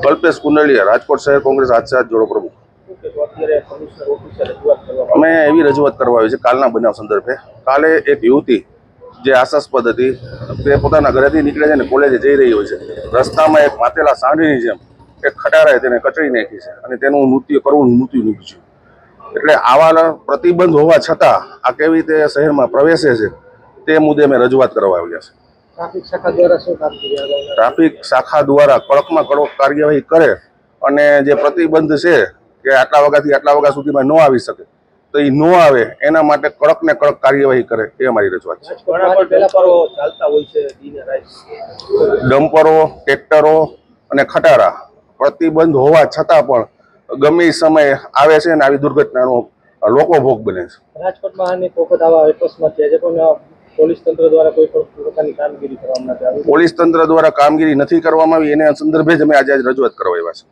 કલ્પેશ કુંડલિયા, રાજકોટ શહેર કોંગ્રેસ હાથસાથ જોડો પ્રમુખ। અમે એવી રજૂઆત કરવા આવી છે કાલના બનાવ સંદર્ભે। કાલે એક યુવતી જે આશાસ્પદ હતી તે પોતાના ઘરેથી નીકળે છે અને કોલેજે જઈ રહી હોય છે। રસ્તામાં એક માતેલા સાંઢની જેમ એક ખટારાએ તેને કચડી નાખી છે અને તેનું કરુણ મૃત્યુ નીપજ્યું। એટલે આવા પ્રતિબંધ હોવા છતાં આ કેવી રીતે શહેરમાં પ્રવેશે છે તે મુદ્દે અમે રજૂઆત કરવા આવ્યા છે। ટ્રાફિક શાખા દ્વારા કડકમાં કડક કાર્યવાહી કરે અને જે પ્રતિબંધ છે કે આટલા વાગ્યાથી આટલા વાગ્યા સુધીમાં ન આવી શકે તો એ ન આવે એના માટે કડક ને કડક કાર્યવાહી કરે એ અમારી રજૂઆત છે। ડમ્પરો, ટ્રેક્ટરો અને ખટારા પ્રતિબંધ હોવા છતાં પણ ગમે સમયે આવે છે અને આવી દુર્ઘટનાનો લોકો ભોગ બને છે। રાજકોટમાં અનેક વખત આવા અકસ્માત થયા છે પણ પોલીસ તંત્ર દ્વારા કોઈ પણ પ્રકારની કામગીરી કરવામાં નથી આવી। પોલીસ તંત્ર દ્વારા કામગીરી નથી કરવામાં આવી, એના સંદર્ભે જ અમે આજે રજૂઆત કરવા આવ્યા છે।